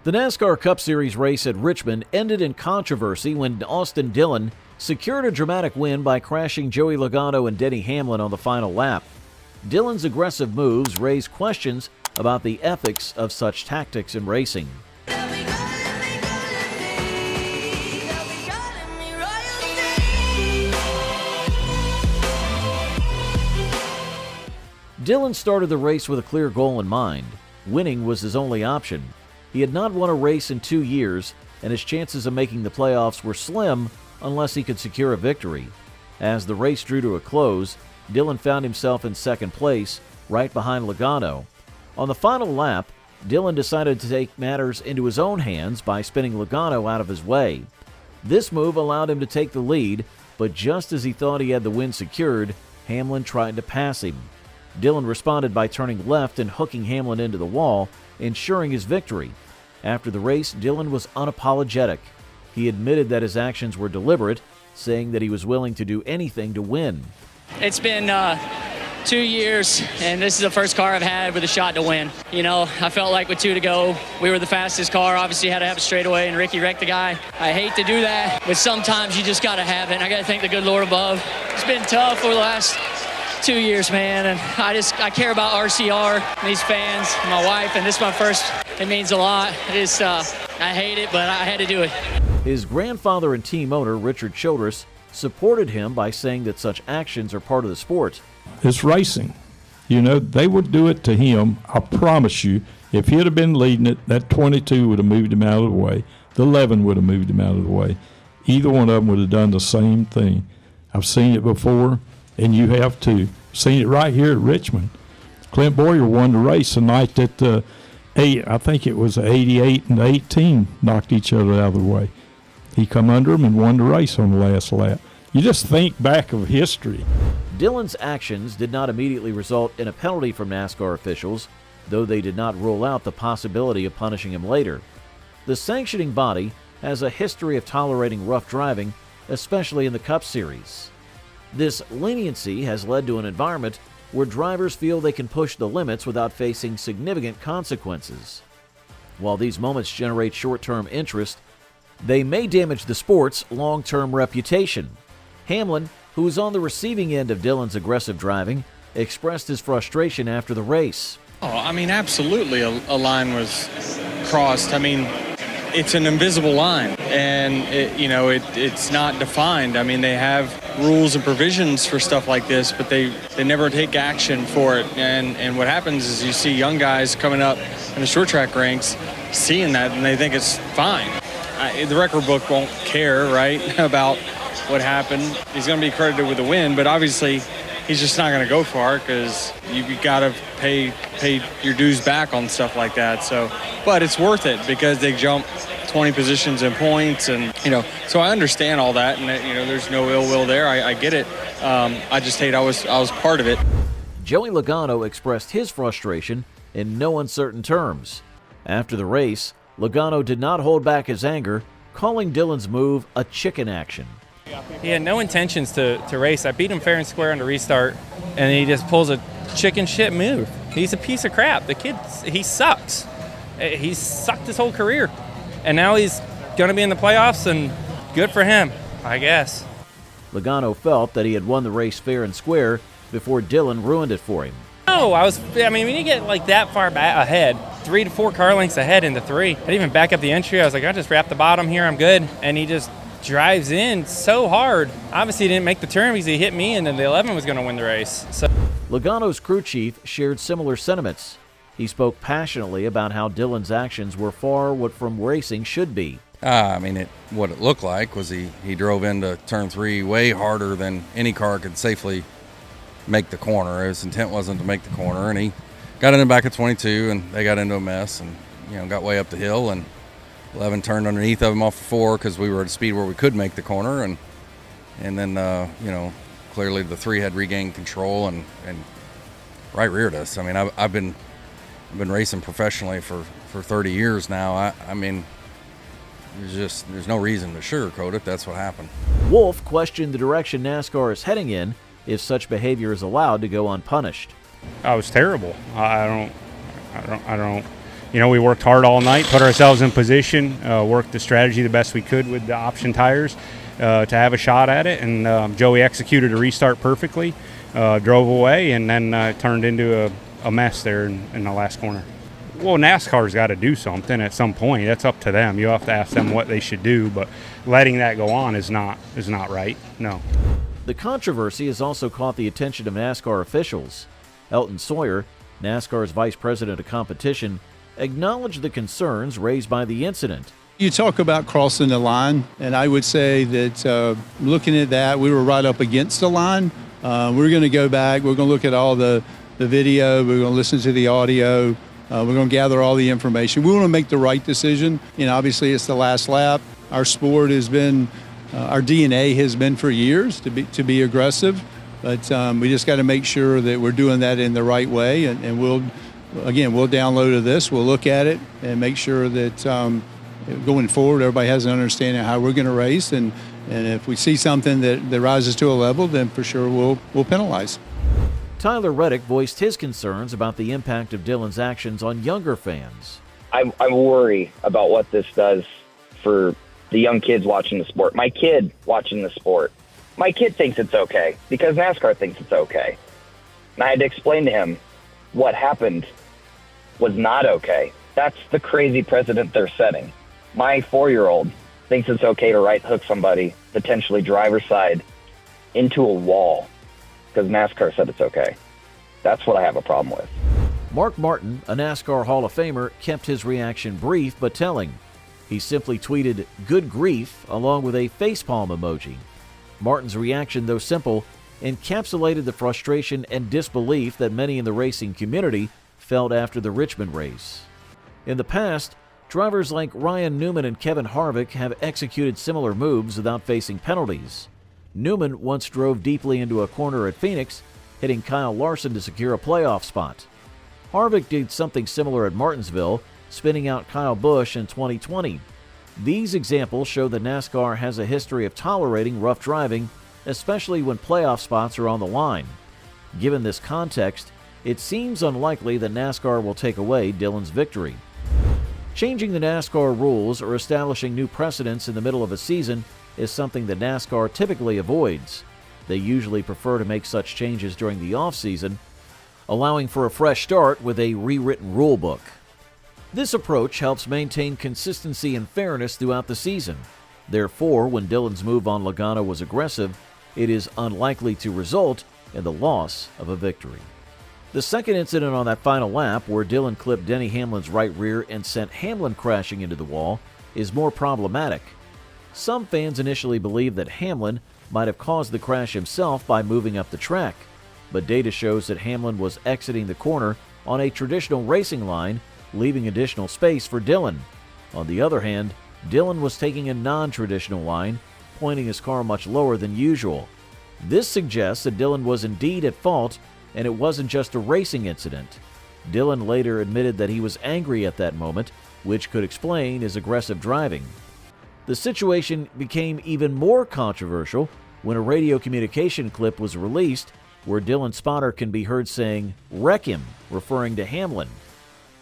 The NASCAR Cup Series race at Richmond ended in controversy when Austin Dillon secured a dramatic win by crashing Joey Logano and Denny Hamlin on the final lap. Dillon's aggressive moves raised questions about the ethics of such tactics in racing. Dillon started the race with a clear goal in mind. Winning was his only option. He had not won a race in 2 years, and his chances of making the playoffs were slim unless he could secure a victory. As the race drew to a close, Dillon found himself in second place, right behind Logano. On the final lap, Dillon decided to take matters into his own hands by spinning Logano out of his way. This move allowed him to take the lead, but just as he thought he had the win secured, Hamlin tried to pass him. Dillon responded by turning left and hooking Hamlin into the wall, ensuring his victory. After the race, Dillon was unapologetic. He admitted that his actions were deliberate, saying that he was willing to do anything to win. It's been 2 years, and this is the first car I've had with a shot to win. You know, I felt like with 2 to go, we were the fastest car. Obviously, had to have a straightaway, and Ricky wrecked the guy. I hate to do that, but sometimes you just got to have it, and I got to thank the good Lord above. It's been tough for the last 2 years, man, and I care about RCR and these fans, my wife, and this is my first. It means a lot. I hate it, but I had to do it. His grandfather and team owner, Richard Childress, supported him by saying that such actions are part of the sport. It's racing. You know, they would do it to him. I promise you, if he'd have been leading it, that 22 would have moved him out of the way. The 11 would have moved him out of the way. Either one of them would have done the same thing. I've seen it before, and you have too. Seen it right here at Richmond. Clint Boyer won the race the night that I think it was 88 and 18 knocked each other out of the way. He come under him and won the race on the last lap. You just think back of history. Dillon's actions did not immediately result in a penalty from NASCAR officials, though they did not rule out the possibility of punishing him later. The sanctioning body has a history of tolerating rough driving, especially in the Cup Series. This leniency has led to an environment where drivers feel they can push the limits without facing significant consequences. While these moments generate short-term interest, they may damage the sport's long-term reputation. Hamlin, who was on the receiving end of Dillon's aggressive driving, expressed his frustration after the race. Oh, I mean, absolutely a line was crossed. I mean, it's an invisible line, and it's not defined. I mean, they have rules and provisions for stuff like this, but they never take action for it. And what happens is you see young guys coming up in the short track ranks seeing that, and they think it's fine. The record book won't care, right, about what happened. He's going to be credited with a win, but obviously he's just not going to go far because you got to pay your dues back on stuff like that. So, but it's worth it because they jump 20 positions in points, and so I understand all that, and there's no ill will there. I get it. I just hate I was part of it. Joey Logano expressed his frustration in no uncertain terms. After the race, Logano did not hold back his anger, calling Dillon's move a chicken action. He had no intentions to race. I beat him fair and square on the restart, and he just pulls a chicken shit move. He's a piece of crap. The kid, he sucks. He's sucked his whole career. And now he's going to be in the playoffs, and good for him, I guess. Logano felt that he had won the race fair and square before Dillon ruined it for him. No, when you get like that far back ahead, 3 to 4 car lengths ahead into 3, I didn't even back up the entry. I was like, I'll just wrap the bottom here, I'm good. And he just drives in so hard. Obviously, he didn't make the turn because he hit me, and then the 11 was going to win the race. So Logano's crew chief shared similar sentiments. He spoke passionately about how Dillon's actions were far what from racing should be. What it looked like was he drove into turn 3 way harder than any car could safely make the corner. His intent wasn't to make the corner, and he got in the back of 22, and they got into a mess, and got way up the hill, and 11 turned underneath of him off of 4 because we were at a speed where we could make the corner, and then clearly the 3 had regained control and right reared us. I mean, I've been racing professionally for 30 years now. There's no reason to sugarcoat it. That's what happened. Wolf questioned the direction NASCAR is heading in if such behavior is allowed to go unpunished. Oh, it was terrible. I don't we worked hard all night, put ourselves in position, worked the strategy the best we could with the option tires to have a shot at it, and Joey executed a restart perfectly, drove away, and then turned into a mess there in the last corner. Well, NASCAR's got to do something at some point. That's up to them. You have to ask them what they should do, but letting that go on is not right. No. The controversy has also caught the attention of NASCAR officials. Elton Sawyer, NASCAR's vice president of competition, acknowledged the concerns raised by the incident. You talk about crossing the line, and I would say that looking at that, we were right up against the line. We're going to go back. We're going to look at all the video. We're going to listen to the audio. We're going to gather all the information. We want to make the right decision. Obviously, it's the last lap. Our sport has been, our DNA has been for years to be aggressive, but we just got to make sure that we're doing that in the right way. And we'll download this. We'll look at it and make sure that going forward, everybody has an understanding of how we're going to race. And if we see something that rises to a level, then for sure we'll penalize. Tyler Reddick voiced his concerns about the impact of Dillon's actions on younger fans. I worry about what this does for the young kids watching the sport. My kid watching the sport. My kid thinks it's okay because NASCAR thinks it's okay. And I had to explain to him what happened was not okay. That's the crazy precedent they're setting. My 4-year-old thinks it's okay to right hook somebody, potentially driver's side, into a wall because NASCAR said it's okay. That's what I have a problem with. Mark Martin, a NASCAR Hall of Famer, kept his reaction brief but telling. He simply tweeted, "Good grief," along with a facepalm emoji. Martin's reaction, though simple, encapsulated the frustration and disbelief that many in the racing community felt after the Richmond race. In the past, drivers like Ryan Newman and Kevin Harvick have executed similar moves without facing penalties. Newman once drove deeply into a corner at Phoenix, hitting Kyle Larson to secure a playoff spot. Harvick did something similar at Martinsville, spinning out Kyle Busch in 2020. These examples show that NASCAR has a history of tolerating rough driving, especially when playoff spots are on the line. Given this context, it seems unlikely that NASCAR will take away Dillon's victory. Changing the NASCAR rules or establishing new precedents in the middle of a season is something that NASCAR typically avoids. They usually prefer to make such changes during the off-season, allowing for a fresh start with a rewritten rule book. This approach helps maintain consistency and fairness throughout the season. Therefore, when Dillon's move on Logano was aggressive, it is unlikely to result in the loss of a victory. The second incident on that final lap, where Dillon clipped Denny Hamlin's right rear and sent Hamlin crashing into the wall, is more problematic. Some fans initially believed that Hamlin might have caused the crash himself by moving up the track, but data shows that Hamlin was exiting the corner on a traditional racing line, leaving additional space for Dillon. On the other hand, Dillon was taking a non-traditional line, pointing his car much lower than usual. This suggests that Dillon was indeed at fault, and it wasn't just a racing incident. Dillon later admitted that he was angry at that moment, which could explain his aggressive driving. The situation became even more controversial when a radio communication clip was released where Dillon's spotter can be heard saying, "Wreck him," referring to Hamlin.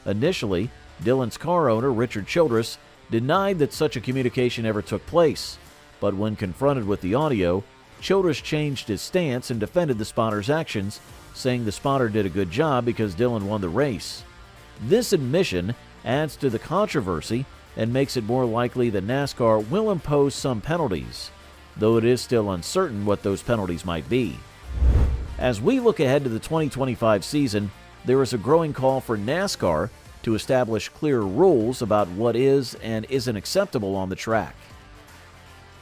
Initially, Dillon's car owner, Richard Childress, denied that such a communication ever took place, but when confronted with the audio, Childress changed his stance and defended the spotter's actions, saying the spotter did a good job because Dillon won the race. This admission adds to the controversy and makes it more likely that NASCAR will impose some penalties, though it is still uncertain what those penalties might be. As we look ahead to the 2025 season, there is a growing call for NASCAR to establish clear rules about what is and isn't acceptable on the track.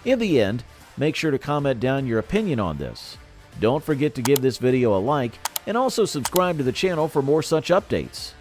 In the end, make sure to comment down your opinion on this. Don't forget to give this video a like and also subscribe to the channel for more such updates.